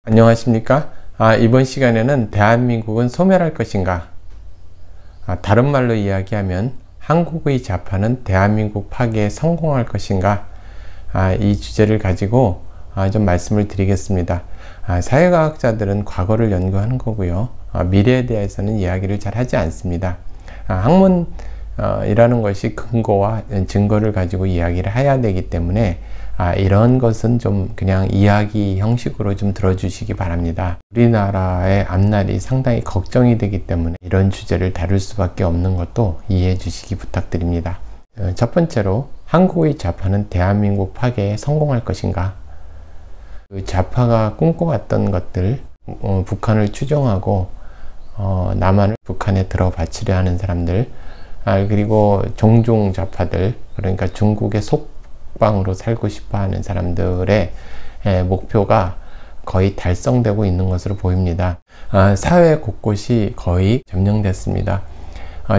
안녕하십니까? 이번 시간에는 대한민국은 소멸할 것인가? 다른 말로 이야기하면 한국의 좌파는 대한민국 파괴에 성공할 것인가? 이 주제를 가지고 좀 말씀을 드리겠습니다. 사회과학자들은 과거를 연구하는 거고요. 미래에 대해서는 이야기를 잘 하지 않습니다. 학문이라는 것이 근거와 증거를 가지고 이야기를 해야 되기 때문에 이런 것은 좀 그냥 이야기 형식으로 좀 들어주시기 바랍니다. 우리나라의 앞날이 상당히 걱정이 되기 때문에 이런 주제를 다룰 수밖에 없는 것도 이해해 주시기 부탁드립니다. 첫 번째로, 한국의 좌파는 대한민국 파괴에 성공할 것인가? 그 좌파가 꿈꿔왔던 것들, 북한을 추종하고 남한을 북한에 들어바치려 하는 사람들, 그리고 종종 좌파들, 그러니까 중국의 속방으로 살고 싶어 하는 사람들의 목표가 거의 달성되고 있는 것으로 보입니다. 사회 곳곳이 거의 점령됐습니다.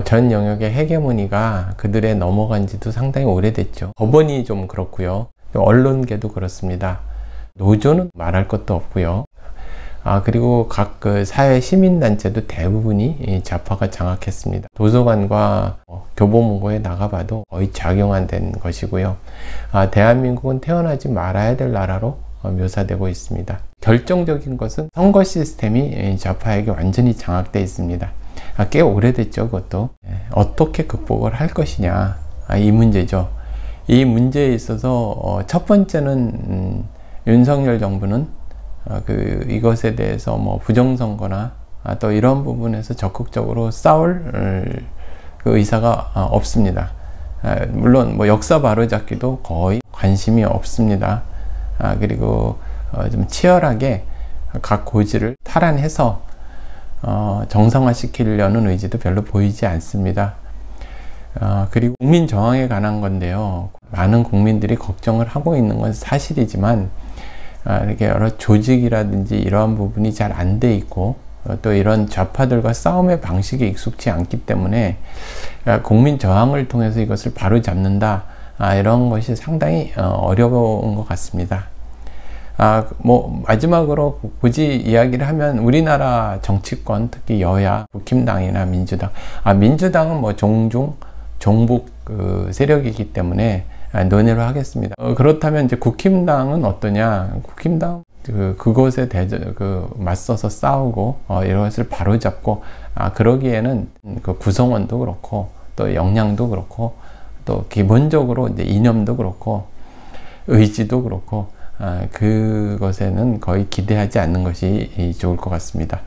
전 영역의 헤게모니가 그들의 넘어간 지도 상당히 오래됐죠. 법원이 좀 그렇고요. 언론계도 그렇습니다. 노조는 말할 것도 없고요. 그리고 각 그 사회 시민단체도 대부분이 좌파가 장악했습니다. 도서관과 교보문고에 나가봐도 거의 작용한 것이고요. 대한민국은 태어나지 말아야 될 나라로 묘사되고 있습니다. 결정적인 것은 선거 시스템이 좌파에게 완전히 장악되어 있습니다. 꽤 오래됐죠. 그것도. 어떻게 극복을 할 것이냐, 이 문제죠. 이 문제에 있어서 첫 번째는 윤석열 정부는 이것에 대해서 부정선거나 또 이런 부분에서 적극적으로 싸울 그 의사가 없습니다. 물론 역사 바로잡기도 거의 관심이 없습니다. 그리고 좀 치열하게 각 고지를 탈환해서 정상화시키려는 의지도 별로 보이지 않습니다. 그리고 국민 저항에 관한 건데요. 많은 국민들이 걱정을 하고 있는 건 사실이지만 이렇게 여러 조직이라든지 이러한 부분이 잘 안 돼 있고 또 이런 좌파들과 싸움의 방식이 익숙치 않기 때문에 국민 저항을 통해서 이것을 바로잡는다, 이런 것이 상당히 어려운 것 같습니다. 마지막으로 굳이 이야기를 하면 우리나라 정치권, 특히 여야, 국힘당이나 민주당, 민주당은 종종 종북 세력이기 때문에 논의를 하겠습니다. 그렇다면 이제 국힘당은 어떠냐? 국힘당 그것에 맞서서 싸우고 이것을 바로잡고, 그러기에는 그 구성원도 그렇고 또 역량도 그렇고 또 기본적으로 이제 이념도 그렇고 의지도 그렇고 그것에는 거의 기대하지 않는 것이 좋을 것 같습니다.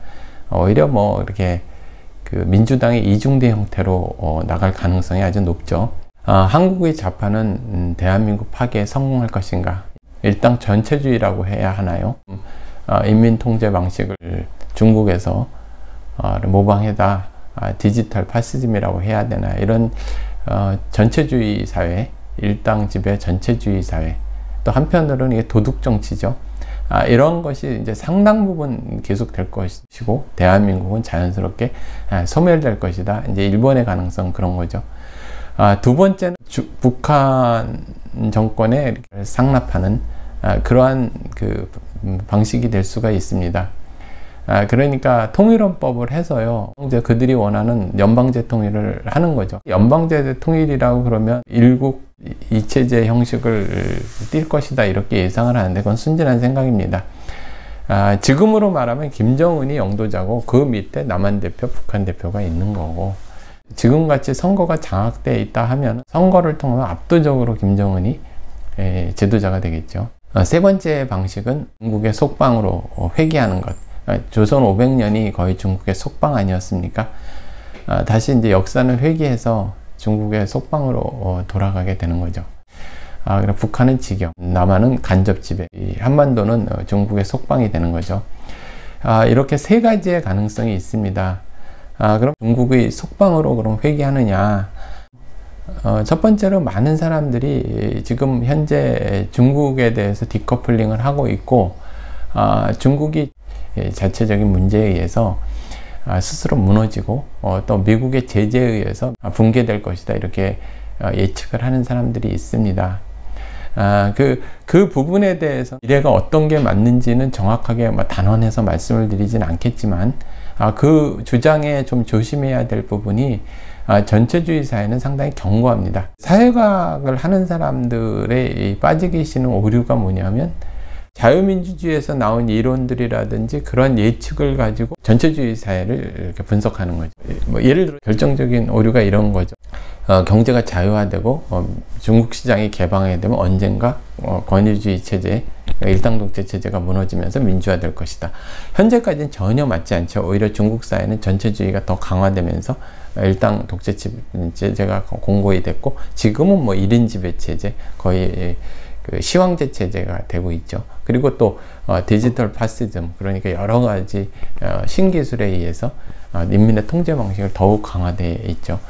오히려 이렇게 민주당의 이중대 형태로 나갈 가능성이 아주 높죠. 한국의 좌파는 대한민국 파괴에 성공할 것인가? 일당 전체주의라고 해야 하나요? 인민통제 방식을 중국에서 모방해다 디지털 파시즘이라고 해야 되나? 이런 전체주의 사회, 일당 지배 전체주의 사회, 또 한편으로는 이게 도둑 정치죠. 이런 것이 이제 상당 부분 계속될 것이고 대한민국은 자연스럽게 소멸될 것이다. 이제 일본의 가능성 그런 거죠. 두 번째는 북한 정권에 상납하는 그러한 방식이 될 수가 있습니다. 그러니까 통일헌법을 해서요, 이제 그들이 원하는 연방제 통일을 하는 거죠. 연방제 통일이라고 그러면 일국 이체제 형식을 띌 것이다, 이렇게 예상을 하는데 그건 순진한 생각입니다. 지금으로 말하면 김정은이 영도자고 그 밑에 남한 대표, 북한 대표가 있는 거고, 지금같이 선거가 장악되어 있다 하면 선거를 통하면 압도적으로 김정은이 지도자가 되겠죠. 세 번째 방식은 중국의 속방으로 회귀하는 것. 조선 500년이 거의 중국의 속방 아니었습니까? 다시 이제 역사는 회귀해서 중국의 속방으로 돌아가게 되는 거죠. 그럼 북한은 직영, 남한은 간접 지배, 한반도는 중국의 속방이 되는 거죠. 이렇게 세 가지의 가능성이 있습니다. 그럼 중국의 속방으로 그럼 회귀하느냐? 첫 번째로 많은 사람들이 지금 현재 중국에 대해서 디커플링을 하고 있고, 중국이 자체적인 문제에 의해서 스스로 무너지고 또 미국의 제재에 의해서 붕괴될 것이다, 이렇게 예측을 하는 사람들이 있습니다. 그 부분에 대해서 미래가 어떤 게 맞는지는 정확하게 단언해서 말씀을 드리진 않겠지만, 그 주장에 좀 조심해야 될 부분이, 전체주의 사회는 상당히 견고합니다. 사회과학을 하는 사람들의 빠지기 싫은 오류가 뭐냐면, 자유민주주의에서 나온 이론들이라든지 그런 예측을 가지고 전체주의 사회를 이렇게 분석하는 거죠. 예를 들어 결정적인 오류가 이런 거죠. 경제가 자유화되고 중국 시장이 개방하게 되면 언젠가 권위주의 체제, 일당 독재 체제가 무너지면서 민주화될 것이다. 현재까지는 전혀 맞지 않죠. 오히려 중국 사회는 전체주의가 더 강화되면서 일당 독재 체제가 공고히 됐고, 지금은 1인 지배 체제, 거의 그 시황제 체제가 되고 있죠. 그리고 또 디지털 파시즘, 그러니까 여러 가지 신기술에 의해서 인민의 통제 방식을 더욱 강화되어 있죠.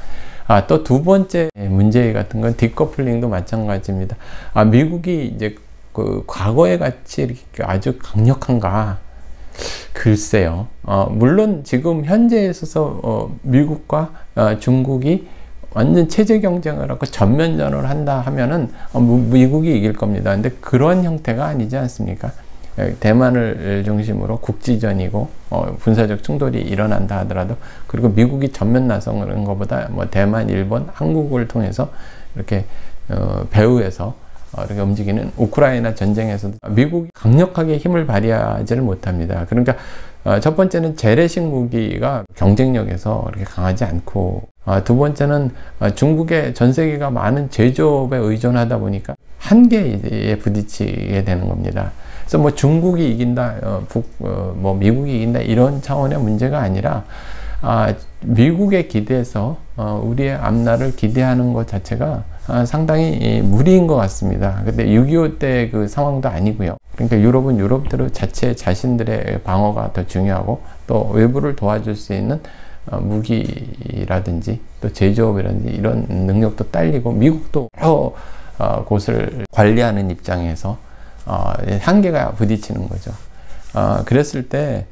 또 두 번째 문제 같은 건 디커플링도 마찬가지입니다. 미국이 이제 그 과거에 같이 이렇게 아주 강력한가? 글쎄요. 물론 지금 현재에 있어서 미국과 중국이 완전 체제 경쟁을 하고 전면전을 한다 하면은 미국이 이길 겁니다. 근데 그런 형태가 아니지 않습니까? 대만을 중심으로 국지전이고 군사적 충돌이 일어난다 하더라도, 그리고 미국이 전면 나서는 것보다 대만, 일본, 한국을 통해서 이렇게 배후에서 이렇게 움직이는 우크라이나 전쟁에서도 미국이 강력하게 힘을 발휘하지를 못합니다. 그러니까 첫 번째는 재래식 무기가 경쟁력에서 그렇게 강하지 않고, 두 번째는 중국의 전 세계가 많은 제조업에 의존하다 보니까 한계에 부딪히게 되는 겁니다. 그래서 중국이 이긴다, 미국이 이긴다, 이런 차원의 문제가 아니라, 미국에 기대서 우리의 앞날을 기대하는 것 자체가 상당히 무리인 것 같습니다. 근데 6.25 때 그 상황도 아니고요. 그러니까 유럽은 유럽대로 자신들의 방어가 더 중요하고, 또 외부를 도와줄 수 있는 무기라든지 또 제조업이라든지 이런 능력도 딸리고, 미국도 여러 곳을 관리하는 입장에서 한계가 부딪히는 거죠. 그랬을 때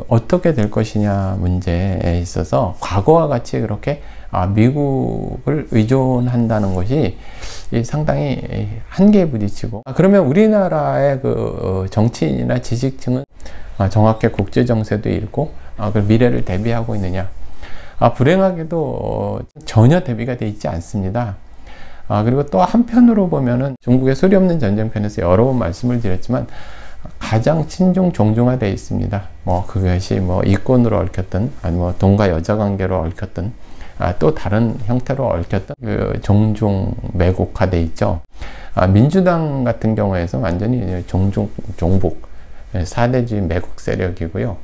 어떻게 될 것이냐 문제에 있어서 과거와 같이 그렇게 미국을 의존한다는 것이 상당히 한계에 부딪히고, 그러면 우리나라의 정치인이나 지식층은 정확하게 국제 정세도 읽고 그 미래를 대비하고 있느냐? 불행하게도 전혀 대비가 되어 있지 않습니다. 그리고 또 한편으로 보면은 중국의 소리 없는 전쟁편에서 여러 번 말씀을 드렸지만 가장 친중 종중화되어 있습니다. 그것이 이권으로 얽혔든, 아니 돈과 여자 관계로 얽혔든, 또 다른 형태로 얽혔던 종중 매국화되어 있죠. 민주당 같은 경우에서 완전히 종북, 사대주의 매국 세력이고요.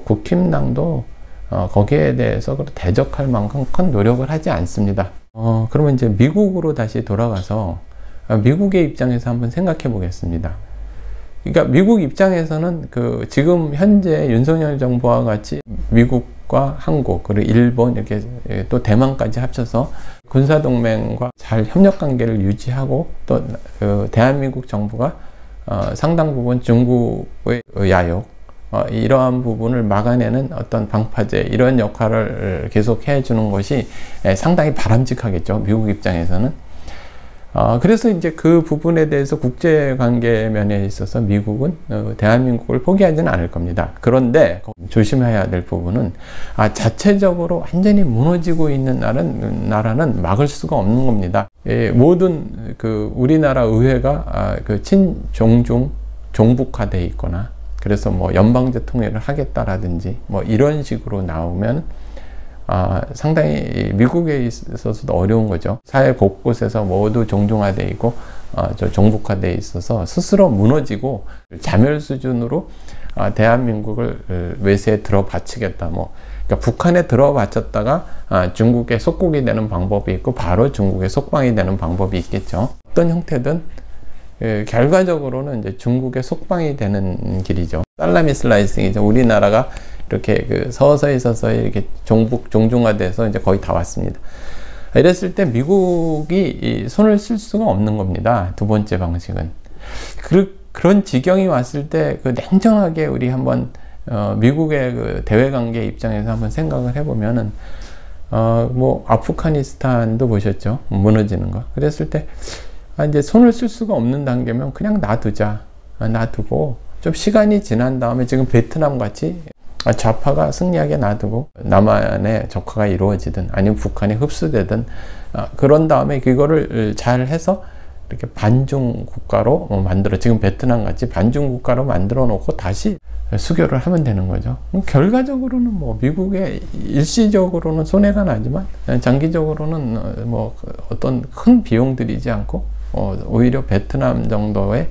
국힘당도 거기에 대해서 대적할 만큼 큰 노력을 하지 않습니다. 그러면 이제 미국으로 다시 돌아가서 미국의 입장에서 한번 생각해 보겠습니다. 그러니까 미국 입장에서는 지금 현재 윤석열 정부와 같이 미국과 한국, 그리고 일본, 이렇게 또 대만까지 합쳐서 군사동맹과 잘 협력 관계를 유지하고, 또 대한민국 정부가 상당 부분 중국의 야욕, 이러한 부분을 막아내는 어떤 방파제, 이런 역할을 계속 해주는 것이 상당히 바람직하겠죠, 미국 입장에서는. 그래서 이제 그 부분에 대해서 국제관계 면에 있어서 미국은 대한민국을 포기하지는 않을 겁니다. 그런데 조심해야 될 부분은 자체적으로 완전히 무너지고 있는 나라는 막을 수가 없는 겁니다. 모든 우리나라 의회가 친종중 종북화되어 있거나, 그래서 연방제 통일을 하겠다라든지 이런 식으로 나오면 상당히 미국에 있어서도 어려운 거죠. 사회 곳곳에서 모두 종중화되어 있고 종북화되어 있어서 스스로 무너지고 자멸 수준으로 대한민국을 외세에 들어바치겠다. 그러니까 북한에 들어바쳤다가 중국의 속국이 되는 방법이 있고, 바로 중국의 속방이 되는 방법이 있겠죠. 어떤 형태든 결과적으로는 이제 중국의 속방이 되는 길이죠. 살라미 슬라이싱이죠. 우리나라가 이렇게 서서히 이렇게 종중화돼서 이제 거의 다 왔습니다. 이랬을 때 미국이 손을 쓸 수가 없는 겁니다. 두 번째 방식은. 그런 지경이 왔을 때 냉정하게 우리 한번 미국의 대외관계 입장에서 한번 생각을 해보면은 아프가니스탄도 보셨죠? 무너지는 거. 그랬을 때 이제 손을 쓸 수가 없는 단계면 그냥 놔두자. 놔두고 좀 시간이 지난 다음에 지금 베트남 같이 좌파가 승리하게 놔두고 남한의 적화가 이루어지든 아니면 북한이 흡수되든 그런 다음에 그거를 잘 해서 이렇게 반중 국가로 만들어, 지금 베트남 같이 반중 국가로 만들어 놓고 다시 수교를 하면 되는 거죠. 결과적으로는 뭐 미국의 일시적으로는 손해가 나지만 장기적으로는 뭐 어떤 큰 비용 들이지 않고 오히려 베트남 정도의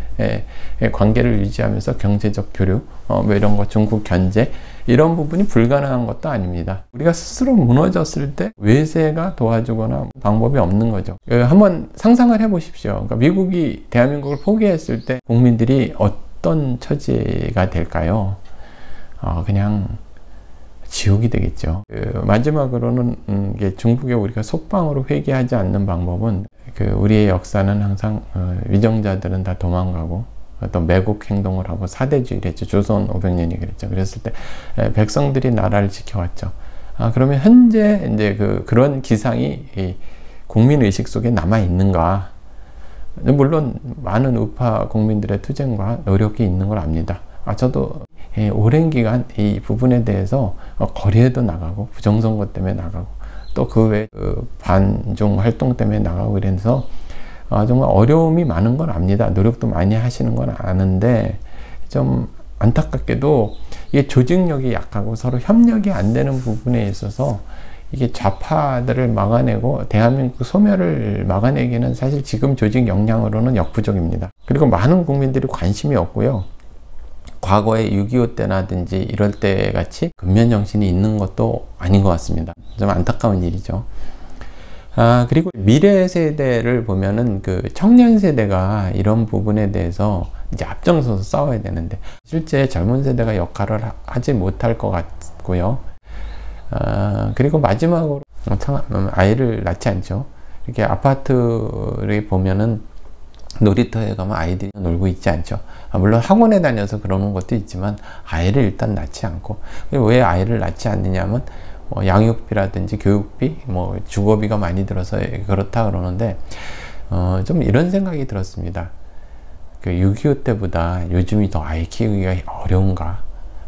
관계를 유지하면서 경제적 교류, 뭐 이런 거, 중국 견제, 이런 부분이 불가능한 것도 아닙니다. 우리가 스스로 무너졌을 때 외세가 도와주거나 방법이 없는 거죠. 한번 상상을 해 보십시오. 그러니까 미국이 대한민국을 포기했을 때 국민들이 어떤 처지가 될까요? 그냥 지옥이 되겠죠. 마지막으로는 중국에 우리가 속방으로 회귀하지 않는 방법은, 우리의 역사는 항상 위정자들은 다 도망가고 어떤 매국 행동을 하고 사대주의를 했죠. 조선 500년이 그랬죠. 그랬을 때 백성들이 나라를 지켜왔죠. 그러면 현재 이제 그런 기상이 국민 의식 속에 남아 있는가? 물론 많은 우파 국민들의 투쟁과 노력이 있는 걸 압니다. 저도 오랜 기간 이 부분에 대해서 거리에도 나가고 부정선거 때문에 나가고 또 그 외에 반중 활동 때문에 나가고 이래서 정말 어려움이 많은 건 압니다. 노력도 많이 하시는 건 아는데 좀 안타깝게도 이게 조직력이 약하고 서로 협력이 안 되는 부분에 있어서 이게 좌파들을 막아내고 대한민국 소멸을 막아내기는 사실 지금 조직 역량으로는 역부족입니다. 그리고 많은 국민들이 관심이 없고요. 과거에 6.25 때라든지 이럴 때 같이 근면정신이 있는 것도 아닌 것 같습니다. 좀 안타까운 일이죠. 그리고 미래 세대를 보면은 청년 세대가 이런 부분에 대해서 이제 앞장서서 싸워야 되는데 실제 젊은 세대가 역할을 하지 못할 것 같고요. 그리고 마지막으로 아이를 낳지 않죠. 이렇게 아파트를 보면은 놀이터에 가면 아이들이 놀고 있지 않죠. 물론 학원에 다녀서 그러는 것도 있지만 아이를 일단 낳지 않고, 왜 아이를 낳지 않느냐면 양육비라든지 교육비, 주거비가 많이 들어서 그렇다 그러는데 좀 이런 생각이 들었습니다. 6.25 때보다 요즘이 더 아이 키우기가 어려운가?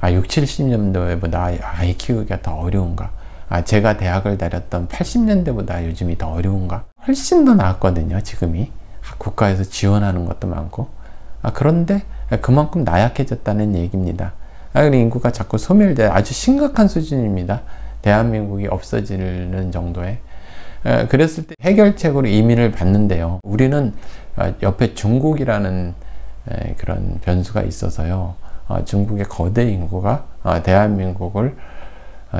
6, 70년대보다 아이 키우기가 더 어려운가? 제가 대학을 다녔던 80년대보다 요즘이 더 어려운가? 훨씬 더 나았거든요, 지금이. 국가에서 지원하는 것도 많고. 그런데 그만큼 나약해졌다는 얘기입니다. 인구가 자꾸 소멸돼 아주 심각한 수준입니다. 대한민국이 없어지는 정도에. 그랬을 때 해결책으로 이민을 받는데요. 우리는 옆에 중국이라는 그런 변수가 있어서요. 중국의 거대 인구가 대한민국을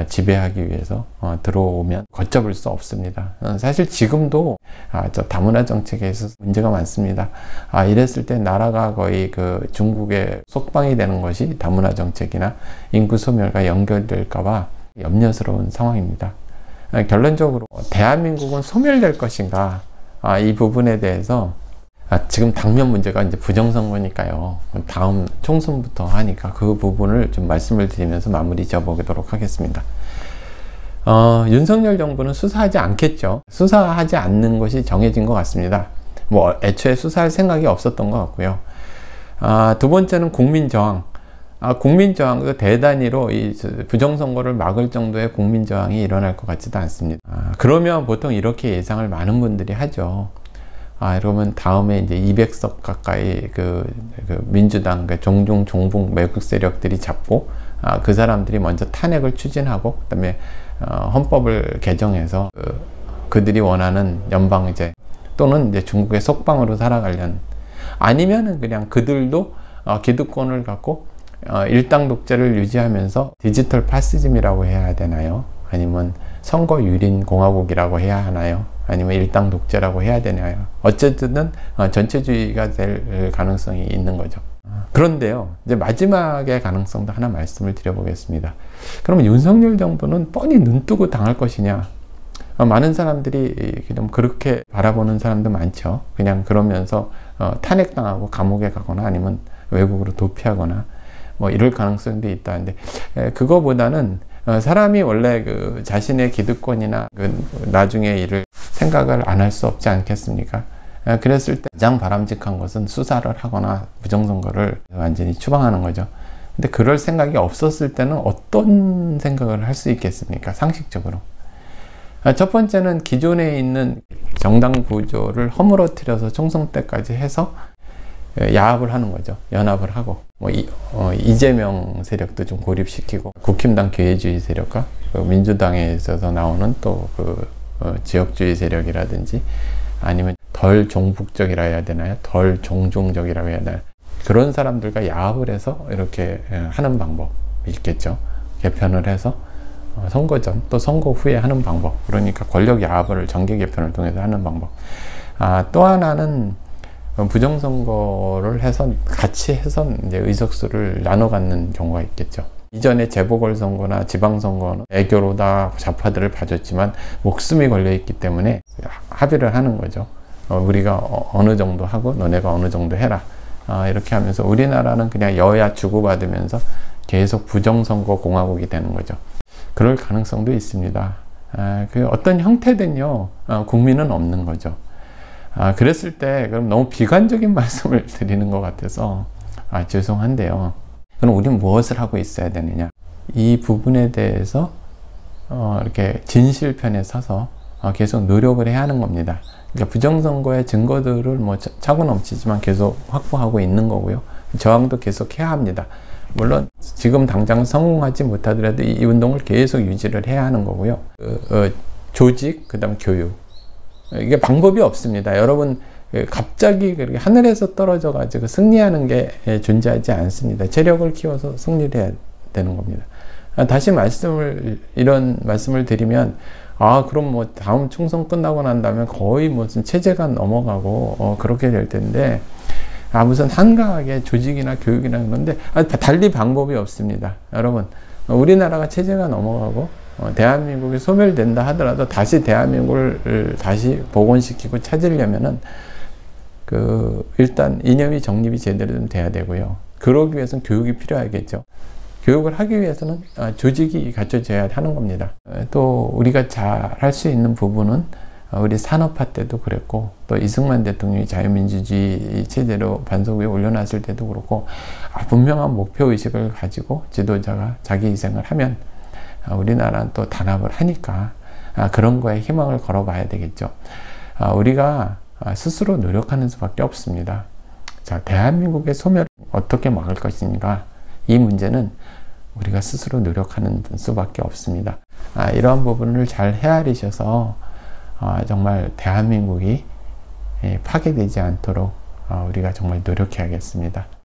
지배하기 위해서 들어오면 걷잡을 수 없습니다. 사실 지금도 다문화 정책에 있어서 문제가 많습니다. 이랬을 때 나라가 거의 중국의 속방이 되는 것이 다문화 정책이나 인구 소멸과 연결될까봐 염려스러운 상황입니다. 결론적으로 대한민국은 소멸될 것인가, 이 부분에 대해서 지금 당면 문제가 이제 부정선거니까요. 다음 총선부터 하니까 그 부분을 좀 말씀을 드리면서 마무리 지어보도록 하겠습니다. 윤석열 정부는 수사하지 않겠죠. 수사하지 않는 것이 정해진 것 같습니다. 애초에 수사할 생각이 없었던 것 같고요. 두 번째는 국민저항. 국민저항, 대단위로 이 부정선거를 막을 정도의 국민저항이 일어날 것 같지도 않습니다. 그러면 보통 이렇게 예상을 많은 분들이 하죠. 이러면 다음에 이제 200석 가까이 민주당, 종중, 종북, 매국 세력들이 잡고, 그 사람들이 먼저 탄핵을 추진하고, 그 다음에 헌법을 개정해서 그들이 원하는 연방제 또는 이제 중국의 속방으로 살아가려는, 아니면은 그냥 그들도 기득권을 갖고 일당 독재를 유지하면서 디지털 파시즘이라고 해야 되나요? 아니면 선거 유린 공화국이라고 해야 하나요? 아니면 일당 독재라고 해야 되나요? 어쨌든 전체주의가 될 가능성이 있는 거죠. 그런데요, 이제 마지막의 가능성도 하나 말씀을 드려보겠습니다. 그러면 윤석열 정부는 뻔히 눈뜨고 당할 것이냐? 많은 사람들이 좀 그렇게 바라보는 사람도 많죠. 그냥 그러면서 탄핵당하고 감옥에 가거나 아니면 외국으로 도피하거나 이럴 가능성도 있다는데, 그거보다는 사람이 원래 자신의 기득권이나 나중의 일을 생각을 안 할 수 없지 않겠습니까? 그랬을 때 가장 바람직한 것은 수사를 하거나 부정선거를 완전히 추방하는 거죠. 근데 그럴 생각이 없었을 때는 어떤 생각을 할 수 있겠습니까? 상식적으로. 첫 번째는 기존에 있는 정당 구조를 허물어뜨려서 총선 때까지 해서 야합을 하는 거죠. 연합을 하고 이재명 세력도 좀 고립시키고 국힘당 기회주의 세력과 민주당에 있어서 나오는 또 지역주의 세력이라든지 아니면 덜 종북적이라 해야 되나요? 덜 종종적이라고 해야 되나요? 그런 사람들과 야합을 해서 이렇게 하는 방법이 있겠죠. 개편을 해서 선거 전 또 선거 후에 하는 방법. 그러니까 권력 야합을 정계 개편을 통해서 하는 방법. 또 하나는 부정선거를 해서 같이 해서 이제 의석수를 나눠 갖는 경우가 있겠죠. 이전에 재보궐선거나 지방선거는 애교로 다 좌파들을 봐줬지만 목숨이 걸려 있기 때문에 합의를 하는 거죠. 우리가 어느 정도 하고 너네가 어느 정도 해라. 이렇게 하면서 우리나라는 그냥 여야 주고받으면서 계속 부정선거 공화국이 되는 거죠. 그럴 가능성도 있습니다. 그 어떤 형태든요, 국민은 없는 거죠. 그랬을 때 그럼 너무 비관적인 말씀을 드리는 것 같아서 죄송한데요. 그럼 우리는 무엇을 하고 있어야 되느냐? 이 부분에 대해서 이렇게 진실편에 서서 계속 노력을 해야 하는 겁니다. 그러니까 부정선거의 증거들을 차고 넘치지만 계속 확보하고 있는 거고요. 저항도 계속 해야 합니다. 물론 지금 당장 성공하지 못하더라도 이 운동을 계속 유지를 해야 하는 거고요. 조직, 그 다음 교육. 이게 방법이 없습니다. 여러분, 갑자기 그렇게 하늘에서 떨어져 가지고 승리하는 게 존재하지 않습니다. 체력을 키워서 승리를 해야 되는 겁니다. 다시 이런 말씀을 드리면, 그럼 다음 총선 끝나고 난 다음에 거의 무슨 체제가 넘어가고, 그렇게 될 텐데, 무슨 한가하게 조직이나 교육이나 그런데, 달리 방법이 없습니다. 여러분, 우리나라가 체제가 넘어가고, 대한민국이 소멸된다 하더라도 다시 대한민국을 다시 복원시키고 찾으려면은, 일단 이념이 정립이 제대로 좀 돼야 되고요. 그러기 위해서는 교육이 필요하겠죠. 교육을 하기 위해서는 조직이 갖춰져야 하는 겁니다. 또 우리가 잘 할 수 있는 부분은 우리 산업화 때도 그랬고 또 이승만 대통령이 자유민주주의 체제로 반석 위에 올려놨을 때도 그렇고 분명한 목표의식을 가지고 지도자가 자기 희생을 하면 우리나라는 또 단합을 하니까 그런 거에 희망을 걸어봐야 되겠죠. 우리가 스스로 노력하는 수밖에 없습니다. 자, 대한민국의 소멸을 어떻게 막을 것인가? 이 문제는 우리가 스스로 노력하는 수밖에 없습니다. 이러한 부분을 잘 헤아리셔서 정말 대한민국이 파괴되지 않도록 우리가 정말 노력해야겠습니다.